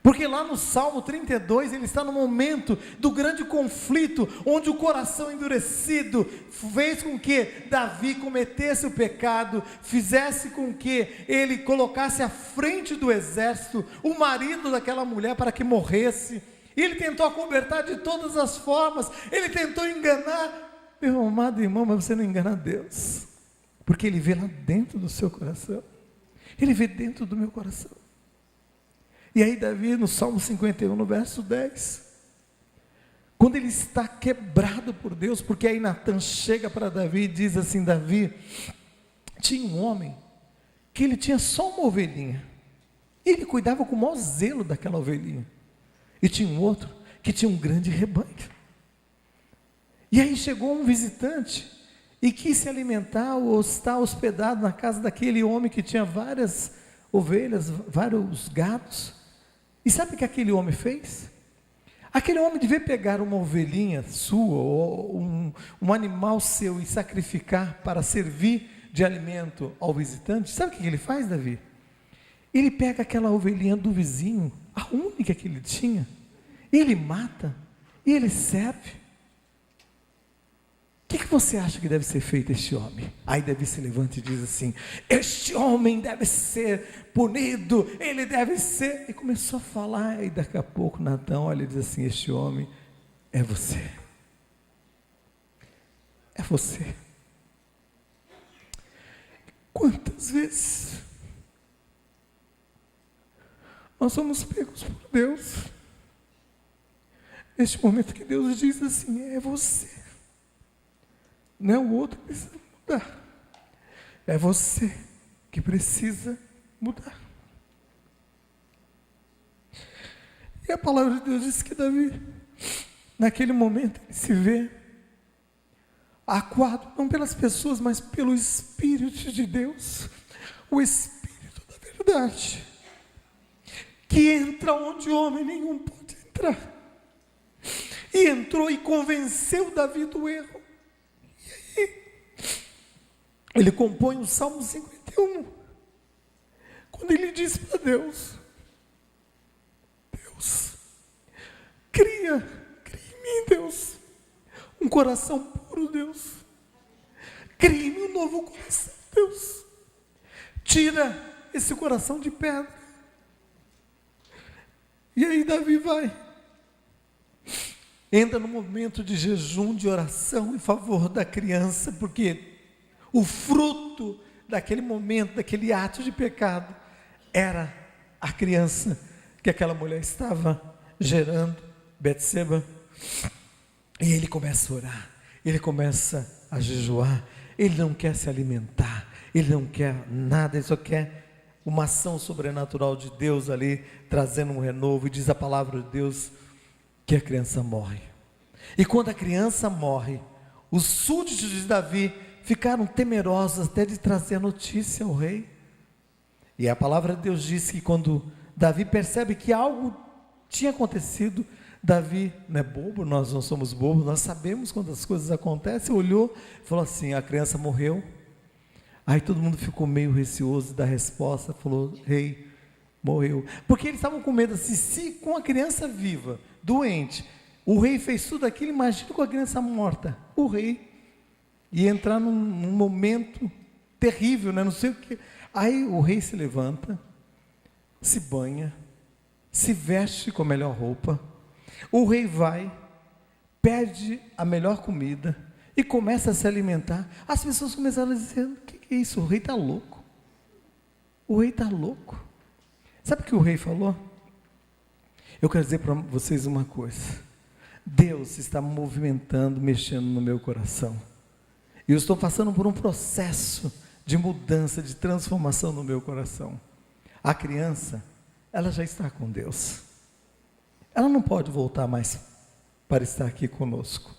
Porque lá no Salmo 32, ele está no momento do grande conflito, onde o coração endurecido fez com que Davi cometesse o pecado, fizesse com que ele colocasse à frente do exército o marido daquela mulher para que morresse. E ele tentou acobertar de todas as formas, ele tentou enganar. Meu amado irmão, mas você não engana Deus, porque Ele vê lá dentro do seu coração, Ele vê dentro do meu coração. E aí Davi, no Salmo 51, no verso 10, quando ele está quebrado por Deus, porque aí Natan chega para Davi e diz assim: Davi, tinha um homem, que ele tinha só uma ovelhinha, e ele cuidava com o maior zelo daquela ovelhinha, e tinha um outro, que tinha um grande rebanho. E aí chegou um visitante, e quis se alimentar ou estar hospedado na casa daquele homem que tinha várias ovelhas, vários gados. E sabe o que aquele homem fez? Aquele homem devia pegar uma ovelhinha sua, ou um animal seu, e sacrificar para servir de alimento ao visitante. Sabe o que ele faz, Davi? Ele pega aquela ovelhinha do vizinho, a única que ele tinha, ele mata, e ele serve. O que você acha que deve ser feito a este homem? Aí Davi se levanta e diz assim: este homem deve ser punido, ele deve ser... E começou a falar, e daqui a pouco Natan olha e diz assim: este homem é você. É você. Quantas vezes nós somos pegos por Deus, neste momento que Deus diz assim: é você. Não é o outro que precisa mudar, é você que precisa mudar. E a palavra de Deus diz que Davi, naquele momento, ele se vê acuado, não pelas pessoas, mas pelo Espírito de Deus, o Espírito da verdade, que entra onde homem nenhum pode entrar, e entrou e convenceu Davi do erro. Ele compõe o Salmo 51, quando ele diz para Deus: Deus, cria em mim, Deus, um coração puro, Deus, cria em mim um novo coração, Deus, tira esse coração de pedra. E aí Davi entra no momento de jejum, de oração em favor da criança, porque o fruto daquele momento, daquele ato de pecado, era a criança que aquela mulher estava gerando, Betseba. E ele começa a orar, ele começa a jejuar, ele não quer se alimentar, ele não quer nada, ele só quer uma ação sobrenatural de Deus ali, trazendo um renovo. E diz a palavra de Deus que a criança morre. E quando a criança morre, os súditos de Davi ficaram temerosos até de trazer a notícia ao rei. E a palavra de Deus diz que quando Davi percebe que algo tinha acontecido, Davi não é bobo, nós não somos bobos, nós sabemos quando as coisas acontecem. Olhou e falou assim: a criança morreu. Aí todo mundo ficou meio receoso da resposta, falou: rei, morreu. Porque eles estavam com medo assim, se com a criança viva, doente, o rei fez tudo aquilo, imagina com a criança morta. O rei ia entrar num momento terrível, né? Não sei o que. Aí o rei se levanta, se banha, se veste com a melhor roupa. O rei vai, pede a melhor comida e começa a se alimentar. As pessoas começaram a dizer: o que é isso? O rei está louco. O rei está louco. Sabe o que o rei falou? Eu quero dizer para vocês uma coisa: Deus está movimentando, mexendo no meu coração. E eu estou passando por um processo de mudança, de transformação no meu coração. A criança, ela já está com Deus. Ela não pode voltar mais para estar aqui conosco,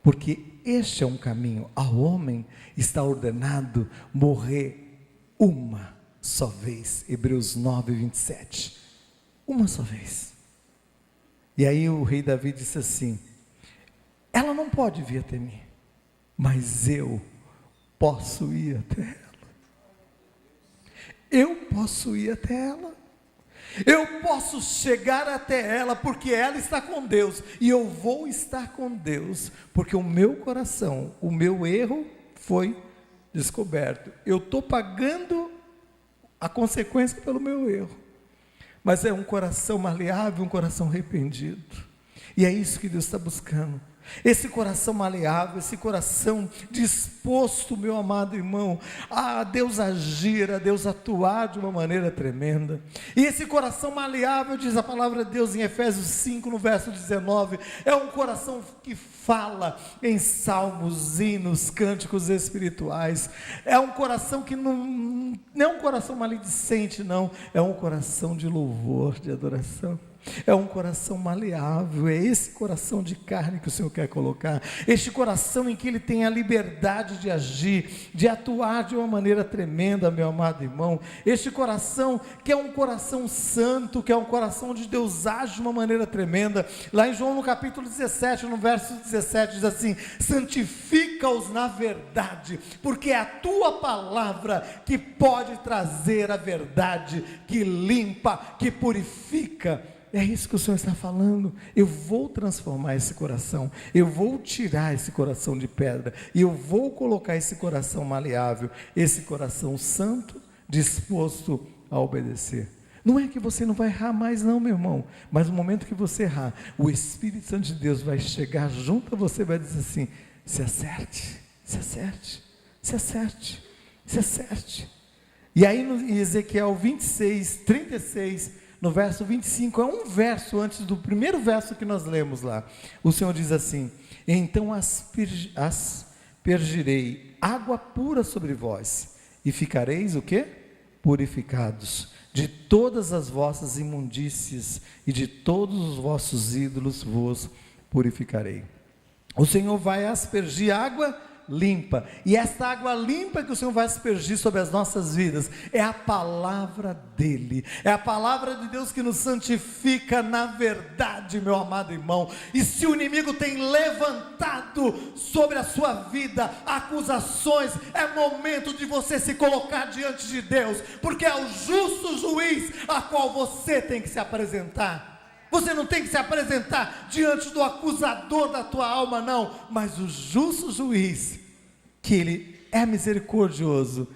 porque este é um caminho. Ao homem está ordenado morrer uma só vez. Hebreus 9, 27. Uma só vez. E aí o rei Davi disse assim: ela não pode vir até mim, mas eu posso ir até ela. Eu posso ir até ela. Eu posso chegar até ela, porque ela está com Deus, e eu vou estar com Deus, porque o meu coração, o meu erro foi descoberto. Eu estou pagando a consequência pelo meu erro, mas é um coração maleável, um coração arrependido, e é isso que Deus está buscando. Esse coração maleável, esse coração disposto, meu amado irmão, a Deus agir, a Deus atuar de uma maneira tremenda. E esse coração maleável, diz a palavra de Deus em Efésios 5, no verso 19, é um coração que fala em salmos, hinos, cânticos espirituais. É um coração que não é um coração maledicente, não, é um coração de louvor, de adoração. É um coração maleável, é esse coração de carne que o Senhor quer colocar, este coração em que Ele tem a liberdade de agir, de atuar de uma maneira tremenda, meu amado irmão. Este coração que é um coração santo, que é um coração onde Deus age de uma maneira tremenda. Lá em João no capítulo 17, no verso 17, diz assim: santifica-os na verdade, porque é a tua palavra que pode trazer a verdade, que limpa, que purifica. É isso que o Senhor está falando. Eu vou transformar esse coração, eu vou tirar esse coração de pedra, e eu vou colocar esse coração maleável, esse coração santo, disposto a obedecer. Não é que você não vai errar mais não, meu irmão, mas no momento que você errar, o Espírito Santo de Deus vai chegar junto a você e vai dizer assim: se acerte, se acerte, se acerte, se acerte. E aí em Ezequiel 26, 36, no verso 25, é um verso antes do primeiro verso que nós lemos lá. O Senhor diz assim: então aspergirei água pura sobre vós, e ficareis o quê? Purificados de todas as vossas imundícies, e de todos os vossos ídolos vos purificarei. O Senhor vai aspergir água limpa, e essa água limpa que o Senhor vai aspergir sobre as nossas vidas, é a palavra dEle, é a palavra de Deus que nos santifica na verdade, meu amado irmão. E se o inimigo tem levantado sobre a sua vida acusações, é momento de você se colocar diante de Deus, porque é o justo juiz a qual você tem que se apresentar. Você não tem que se apresentar diante do acusador da tua alma, não, mas o justo juiz, que ele é misericordioso,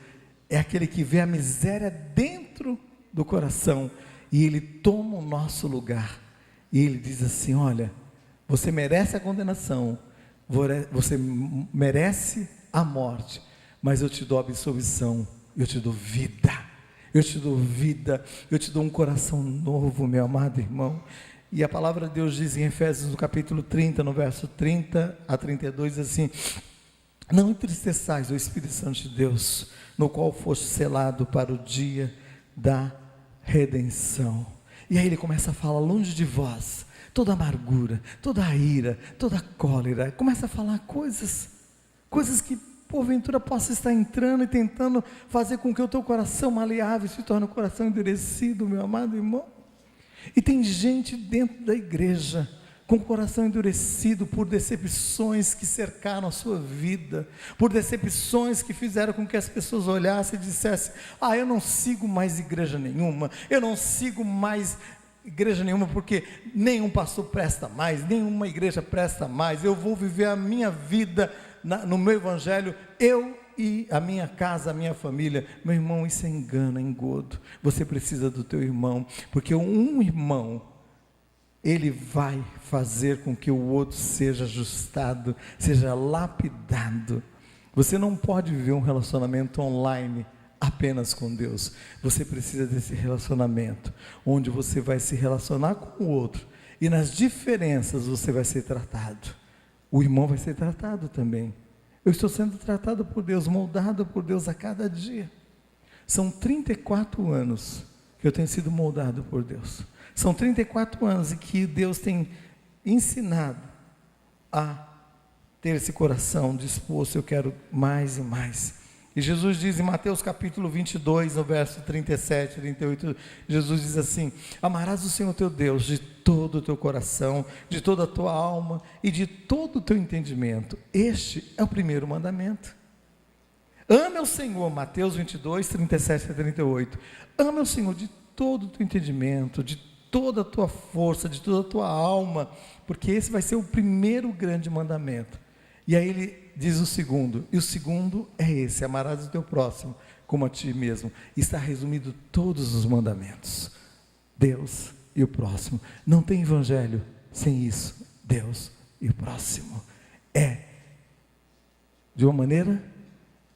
é aquele que vê a miséria dentro do coração, e ele toma o nosso lugar, e ele diz assim: olha, você merece a condenação, você merece a morte, mas eu te dou absolvição, eu te dou vida. Eu te dou vida, eu te dou um coração novo, meu amado irmão. E a palavra de Deus diz em Efésios, no capítulo 30, no verso 30 a 32, assim: não entristeçais o Espírito Santo de Deus, no qual foste selado para o dia da redenção. E aí ele começa a falar: longe de vós toda amargura, toda a ira, toda a cólera. Começa a falar coisas que porventura possa estar entrando e tentando fazer com que o teu coração maleável se torne um coração endurecido, meu amado irmão. E tem gente dentro da igreja com o coração endurecido por decepções que cercaram a sua vida, por decepções que fizeram com que as pessoas olhassem e dissessem: eu não sigo mais igreja nenhuma, eu não sigo mais igreja nenhuma, porque nenhum pastor presta mais, nenhuma igreja presta mais, eu vou viver a minha vida no meu evangelho, eu e a minha casa, a minha família. Meu irmão, isso é engano, é engodo. Você precisa do teu irmão, porque um irmão, ele vai fazer com que o outro seja ajustado, seja lapidado. Você não pode viver um relacionamento online apenas com Deus. Você precisa desse relacionamento, onde você vai se relacionar com o outro, e nas diferenças você vai ser tratado. O irmão vai ser tratado também. Eu estou sendo tratado por Deus, moldado por Deus a cada dia. São 34 anos que eu tenho sido moldado por Deus. São 34 anos em que Deus tem ensinado a ter esse coração disposto: eu quero mais e mais. E Jesus diz em Mateus capítulo 22, no verso 37, 38, Jesus diz assim: amarás o Senhor teu Deus de todo o teu coração, de toda a tua alma e de todo o teu entendimento. Este é o primeiro mandamento. Ame ao Senhor, Mateus 22, 37 a 38. Ame ao Senhor de todo o teu entendimento, de toda a tua força, de toda a tua alma, porque esse vai ser o primeiro grande mandamento. E aí ele diz o segundo, e o segundo é esse: amarás o teu próximo como a ti mesmo. Está resumido todos os mandamentos: Deus e o próximo. Não tem evangelho sem isso: Deus e o próximo. É de uma maneira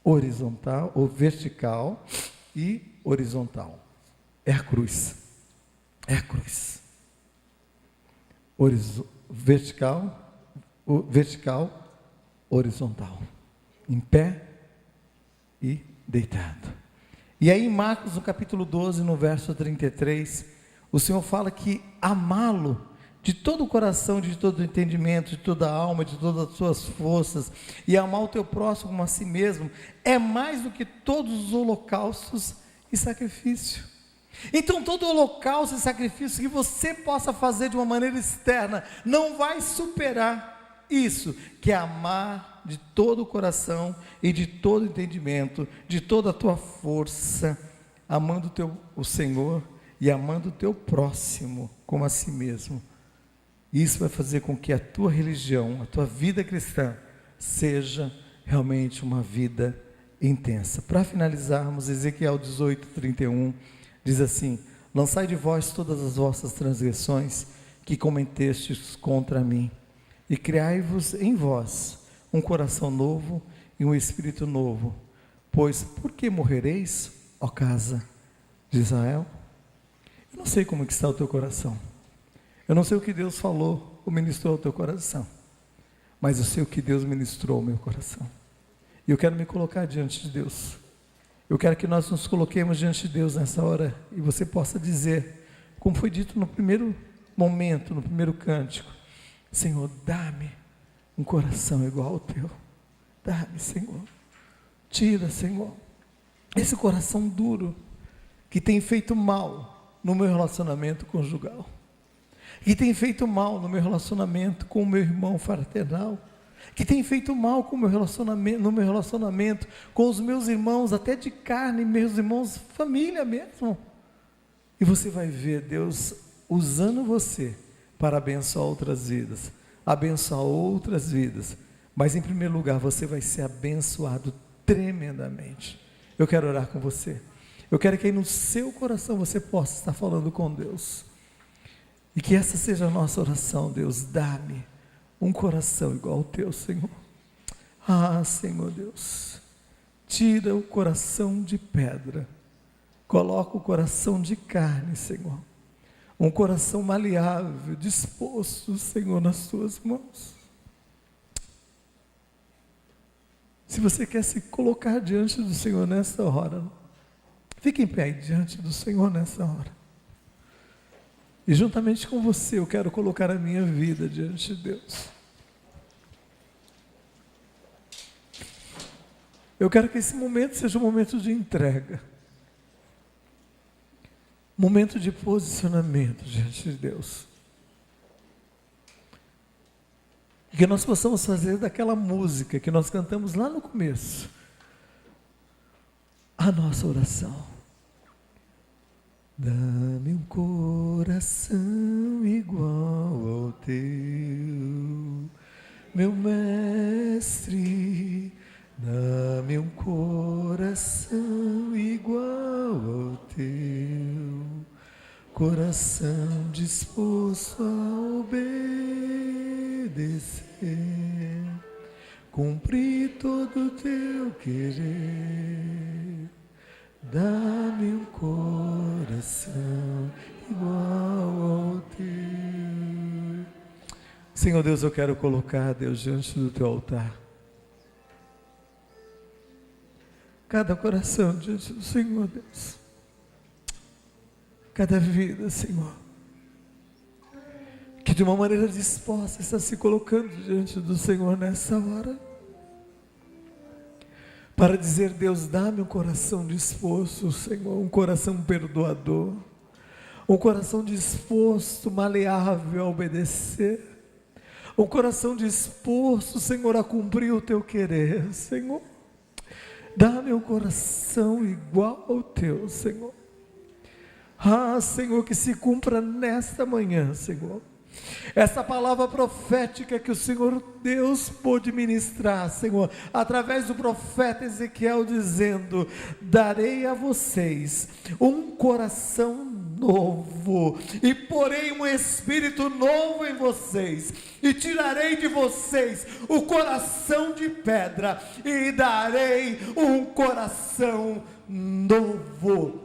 horizontal ou vertical e horizontal. É a cruz. É a cruz. Vertical, horizontal. Em pé e deitado. E aí em Marcos, no capítulo 12, no verso 33, o Senhor fala que amá-lo de todo o coração, de todo o entendimento, de toda a alma, de todas as suas forças, e amar o teu próximo como a si mesmo, é mais do que todos os holocaustos e sacrifício. Então todo holocausto e sacrifício que você possa fazer de uma maneira externa não vai superar isso, que é amar de todo o coração e de todo o entendimento, de toda a tua força, amando o Senhor e amando o teu próximo como a si mesmo. Isso vai fazer com que a tua religião, a tua vida cristã, seja realmente uma vida intensa. Para finalizarmos, Ezequiel 18, 31, diz assim: lançai de vós todas as vossas transgressões que cometestes contra mim, e criai-vos em vós um coração novo e um espírito novo, pois por que morrereis, ó casa de Israel? Eu não sei como que está o teu coração, eu não sei o que Deus falou ou ministrou ao teu coração, mas eu sei o que Deus ministrou ao meu coração, e eu quero me colocar diante de Deus. Eu quero que nós nos coloquemos diante de Deus nessa hora, e você possa dizer, como foi dito no primeiro momento, no primeiro cântico: Senhor, dá-me um coração igual ao teu. Dá-me, Senhor. Tira, Senhor, esse coração duro que tem feito mal no meu relacionamento conjugal, que tem feito mal no meu relacionamento com o meu irmão fraternal, que tem feito mal com no meu relacionamento com os meus irmãos, até de carne, meus irmãos, família mesmo. E você vai ver Deus usando você para abençoar outras vidas, mas em primeiro lugar você vai ser abençoado tremendamente. Eu quero orar com você. Eu quero que aí no seu coração você possa estar falando com Deus, e que essa seja a nossa oração: Deus, dá-me um coração igual ao teu, Senhor. Senhor Deus, tira o coração de pedra, coloca o coração de carne, Senhor. um coração maleável, disposto, Senhor, nas tuas mãos. Se você quer se colocar diante do Senhor nessa hora, fique em pé diante do Senhor nessa hora. E juntamente com você eu quero colocar a minha vida diante de Deus. Eu quero que esse momento seja um momento de entrega. Momento de posicionamento diante de Deus. Que nós possamos fazer daquela música que nós cantamos lá no começo a nossa oração. Dá-me um coração igual ao teu, meu mestre. Dá-me um coração igual ao teu, coração disposto a obedecer, cumprir todo o teu querer. Dá-me um coração igual ao teu. Senhor Deus, eu quero colocar, Deus, diante do teu altar cada coração diante do Senhor, Deus. Cada vida, Senhor, que de uma maneira disposta está se colocando diante do Senhor nessa hora, para dizer: Deus, dá-me um coração disposto, Senhor, um coração perdoador, um coração disposto, maleável a obedecer, um coração disposto, Senhor, a cumprir o teu querer, Senhor. Dá-me um coração igual ao teu, Senhor. Ah, Senhor, que se cumpra nesta manhã, Senhor, essa palavra profética que o Senhor Deus pôde ministrar, Senhor, através do profeta Ezequiel, dizendo: darei a vocês um coração novo, e porei um espírito novo em vocês, e tirarei de vocês o coração de pedra, e darei um coração novo.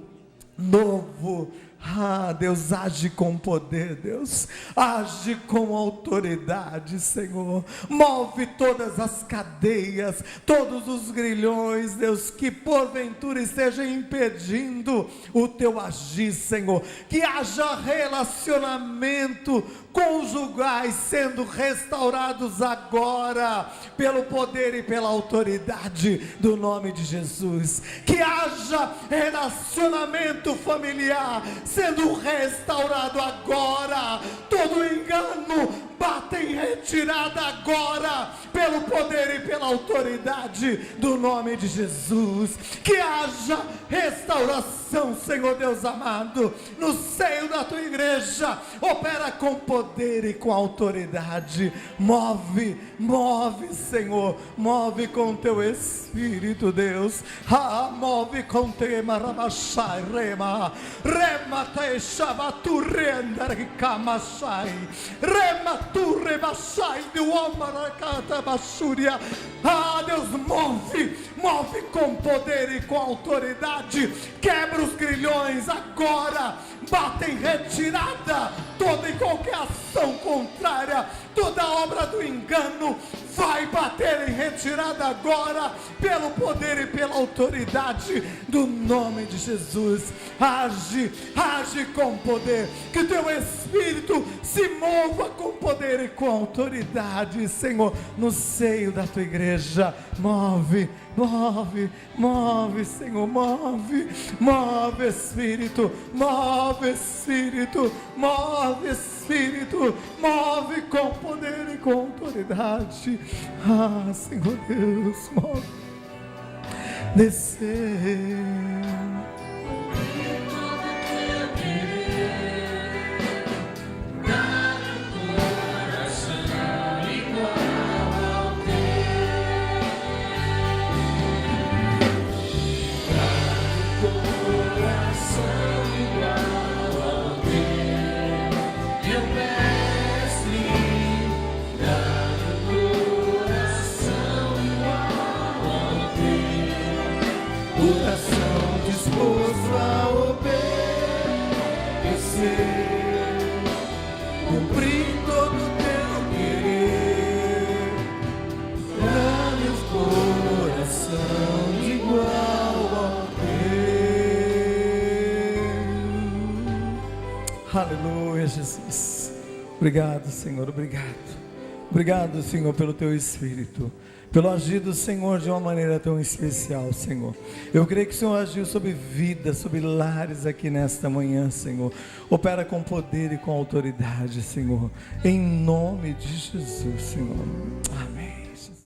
Ah, Deus, age com poder, Deus, age com autoridade, Senhor, move todas as cadeias, todos os grilhões, Deus, que porventura esteja impedindo o teu agir, Senhor, que haja relacionamento conjugais sendo restaurados agora, pelo poder e pela autoridade do nome de Jesus, que haja relacionamento familiar sendo restaurado agora, todo engano bata em retirada agora, pelo poder e pela autoridade do nome de Jesus, que haja restauração, Senhor Deus amado, no seio da tua igreja, opera com poder e com autoridade, move, Senhor, move com teu Espírito, Deus, move com teu marabashai, rema te shabatu renda rikamashai, rema tu rebashai do omarakata basúria. Deus, move com poder e com autoridade, quebra os grilhões agora, bate em retirada toda e qualquer ação contrária, toda obra do engano vai bater em retirada agora, pelo poder e pela autoridade do nome de Jesus. Age com poder, que teu Espírito se mova com poder e com autoridade, Senhor, no seio da tua igreja. Move, Senhor, move Espírito, move com poder e com autoridade. Senhor Deus, move, descer. Coração Aleluia, Jesus. Obrigado, Senhor, obrigado. Obrigado, Senhor, pelo Teu Espírito, pelo agir do Senhor de uma maneira tão especial, Senhor. Eu creio que o Senhor agiu sobre vidas, sobre lares aqui nesta manhã, Senhor. Opera com poder e com autoridade, Senhor. Em nome de Jesus, Senhor. Amém.